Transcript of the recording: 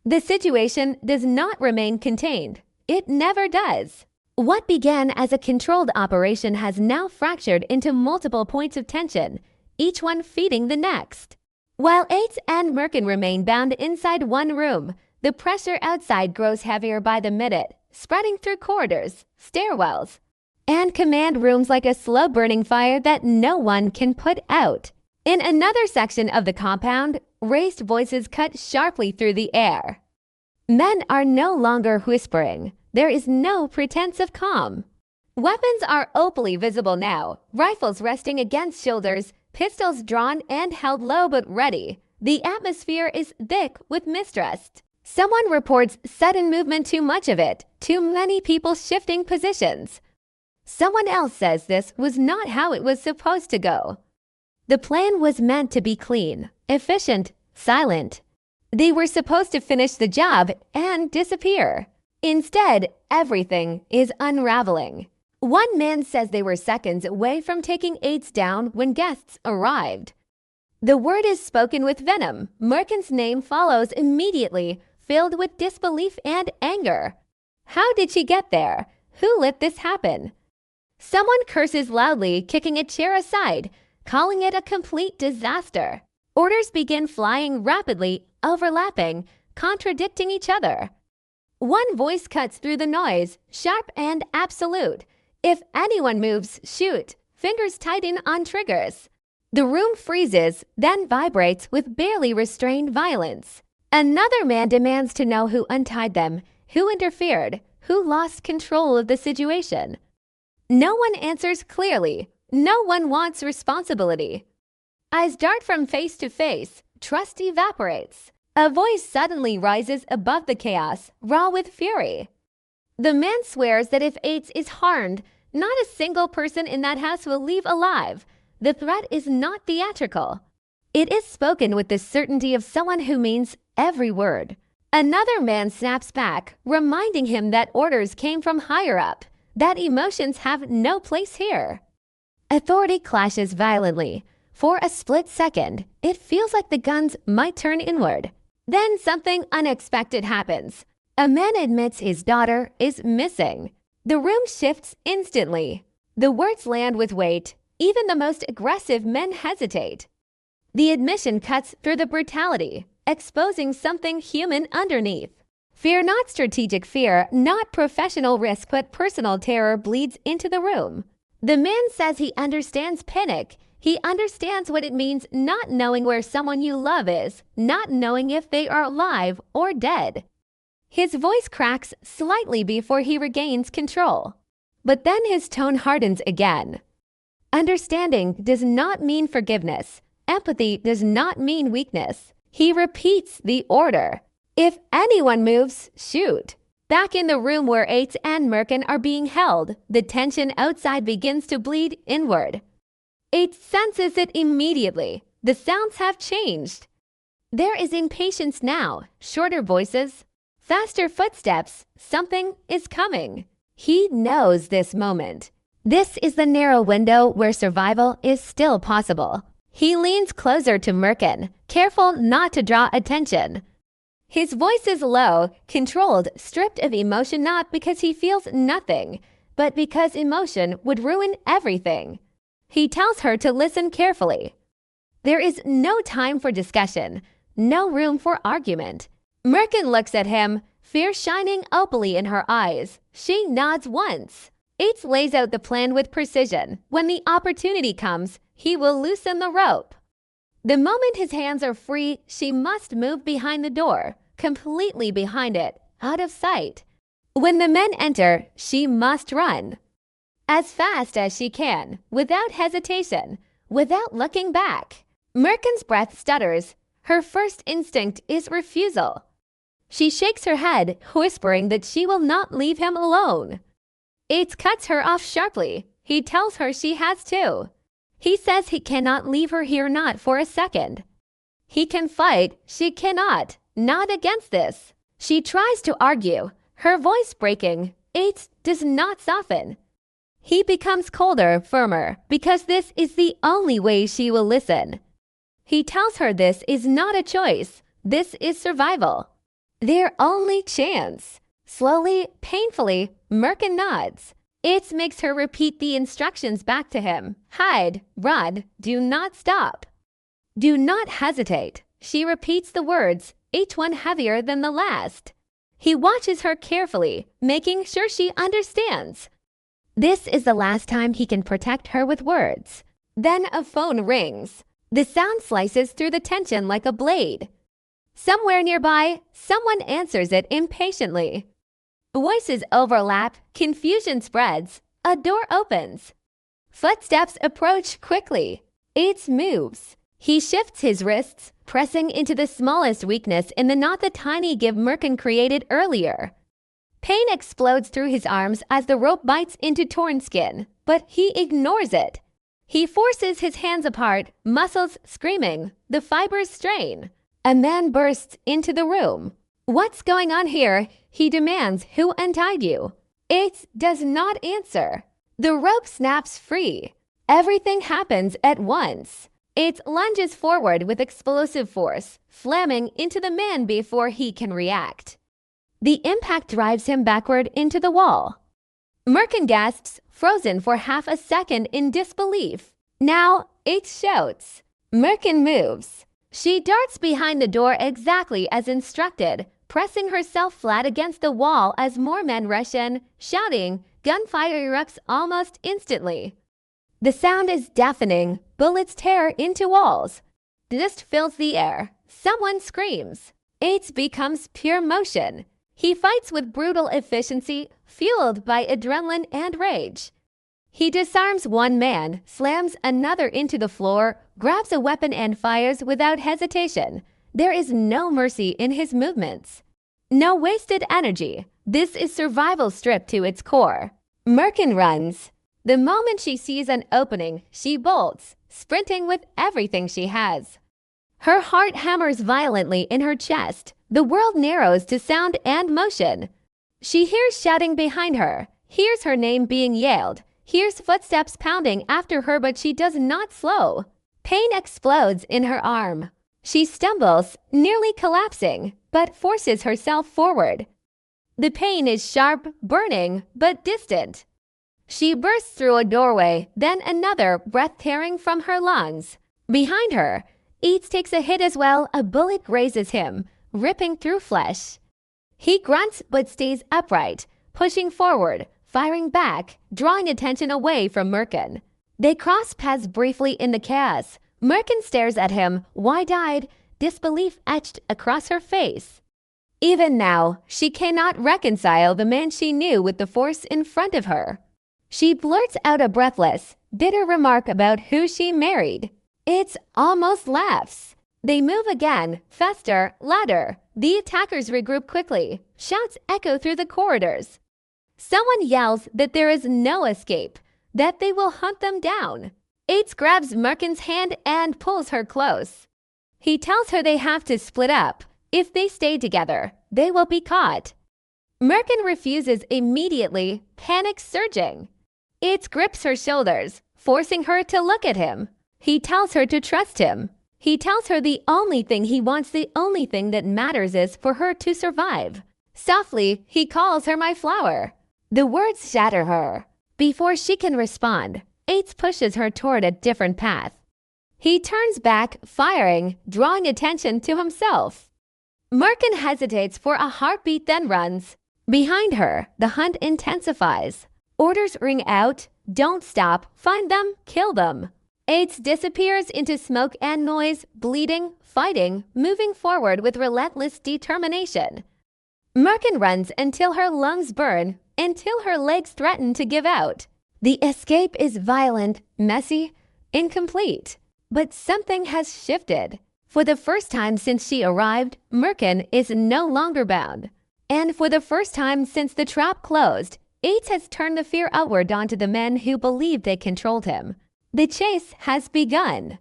The situation does not remain contained. It never does. What began as a controlled operation has now fractured into multiple points of tension, each one feeding the next. While Ates and Merkin remain bound inside one room, the pressure outside grows heavier by the minute, spreading through corridors, stairwells, and command rooms like a slow-burning fire that no one can put out. In another section of the compound, raised voices cut sharply through the air. Men are no longer whispering. There is no pretense of calm. Weapons are openly visible now, rifles resting against shoulders, pistols drawn and held low but ready. The atmosphere is thick with mistrust. Someone reports sudden movement, too much of it, too many people shifting positions. Someone else says this was not how it was supposed to go. The plan was meant to be clean, efficient, silent. They were supposed to finish the job and disappear. Instead, everything is unraveling. One man says they were seconds away from taking Ates down when guests arrived. The word is spoken with venom. Merkin's name follows immediately, filled with disbelief and anger. How did she get there? Who let this happen? Someone curses loudly, kicking a chair aside, calling it a complete disaster. Orders begin flying rapidly, overlapping, contradicting each other. One voice cuts through the noise, sharp and absolute. If anyone moves, shoot. Fingers tighten on triggers. The room freezes, then vibrates with barely restrained violence. Another man demands to know who untied them, who interfered, who lost control of the situation. No one answers clearly. No one wants responsibility. Eyes dart from face to face. Trust evaporates. A voice suddenly rises above the chaos, raw with fury. The man swears that if Ates is harmed, not a single person in that house will leave alive. The threat is not theatrical. It is spoken with the certainty of someone who means every word. Another man snaps back, reminding him that orders came from higher up, that emotions have no place here. Authority clashes violently. For a split second, it feels like the guns might turn inward. Then something unexpected happens. A man admits his daughter is missing. The room shifts instantly. The words land with weight. Even the most aggressive men hesitate. The admission cuts through the brutality, exposing something human underneath. Fear, not strategic fear, not professional risk, but personal terror bleeds into the room. The man says he understands panic. He understands what it means not knowing where someone you love is, not knowing if they are alive or dead. His voice cracks slightly before he regains control. But then his tone hardens again. Understanding does not mean forgiveness. Empathy does not mean weakness. He repeats the order. If anyone moves, shoot. Back in the room where Ates and Merkin are being held, the tension outside begins to bleed inward. Ates senses it immediately. The sounds have changed. There is impatience now, shorter voices, faster footsteps. Something is coming. He knows this moment. This is the narrow window where survival is still possible. He leans closer to Merkin, careful not to draw attention. His voice is low, controlled, stripped of emotion, not because he feels nothing, but because emotion would ruin everything. He tells her to listen carefully. There is no time for discussion, no room for argument. Merkin looks at him, fear shining opally in her eyes. She nods once. Ates lays out the plan with precision. When the opportunity comes, he will loosen the rope. The moment his hands are free, she must move behind the door, completely behind it, out of sight. When the men enter, she must run. As fast as she can, without hesitation, without looking back. Merkin's breath stutters. Her first instinct is refusal. She shakes her head, whispering that she will not leave him alone. Ates cuts her off sharply. He tells her she has to. He says he cannot leave her here, not for a second. He can fight, she cannot, not against this. She tries to argue, her voice breaking. Ates does not soften. He becomes colder, firmer, because this is the only way she will listen. He tells her this is not a choice. This is survival. Their only chance. Slowly, painfully, Merkin nods. It makes her repeat the instructions back to him. Hide, run, do not stop. Do not hesitate. She repeats the words, each one heavier than the last. He watches her carefully, making sure she understands. This is the last time he can protect her with words. Then a phone rings. The sound slices through the tension like a blade. Somewhere nearby, someone answers it impatiently. Voices overlap, confusion spreads, a door opens. Footsteps approach quickly. It moves. He shifts his wrists, pressing into the smallest weakness in the knot the tiny give Merkin created earlier. Pain explodes through his arms as the rope bites into torn skin, but he ignores it. He forces his hands apart, muscles screaming, the fibers strain. A man bursts into the room. What's going on here? He demands. Who untied you? It does not answer. The rope snaps free. Everything happens at once. It lunges forward with explosive force, slamming into the man before he can react. The impact drives him backward into the wall. Merkin gasps, frozen for half a second in disbelief. Now it shouts. Merkin moves. She darts behind the door exactly as instructed, pressing herself flat against the wall as more men rush in, shouting. Gunfire erupts almost instantly. The sound is deafening. Bullets tear into walls. Dust fills the air. Someone screams. It becomes pure motion. He fights with brutal efficiency, fueled by adrenaline and rage. He disarms one man, slams another into the floor, grabs a weapon and fires without hesitation. There is no mercy in his movements. No wasted energy. This is survival stripped to its core. Merkin runs. The moment she sees an opening, she bolts, sprinting with everything she has. Her heart hammers violently in her chest. The world narrows to sound and motion. She hears shouting behind her, hears her name being yelled, hears footsteps pounding after her, but she does not slow. Pain explodes in her arm. She stumbles, nearly collapsing, but forces herself forward. The pain is sharp, burning, but distant. She bursts through a doorway, then another, breath tearing from her lungs. Behind her, Eats takes a hit as well. A bullet grazes him, ripping through flesh. He grunts but stays upright, pushing forward, firing back, drawing attention away from Merkin. They cross paths briefly in the chaos. Merkin stares at him, wide-eyed, disbelief etched across her face. Even now, she cannot reconcile the man she knew with the force in front of her. She blurts out a breathless, bitter remark about who she married. It almost laughs. They move again, faster, louder. The attackers regroup quickly. Shouts echo through the corridors. Someone yells that there is no escape, that they will hunt them down. Ates grabs Merkin's hand and pulls her close. He tells her they have to split up. If they stay together, they will be caught. Merkin refuses immediately, panic surging. Ates grips her shoulders, forcing her to look at him. He tells her to trust him. He tells her the only thing he wants, the only thing that matters is for her to survive. Softly, he calls her my flower. The words shatter her. Before she can respond, Ates pushes her toward a different path. He turns back, firing, drawing attention to himself. Merkin hesitates for a heartbeat, then runs. Behind her, the hunt intensifies. Orders ring out, don't stop, find them, kill them. Ates disappears into smoke and noise, bleeding, fighting, moving forward with relentless determination. Merkin runs until her lungs burn, until her legs threaten to give out. The escape is violent, messy, incomplete. But something has shifted. For the first time since she arrived, Merkin is no longer bound. And for the first time since the trap closed, Ates has turned the fear outward onto the men who believed they controlled him. The chase has begun.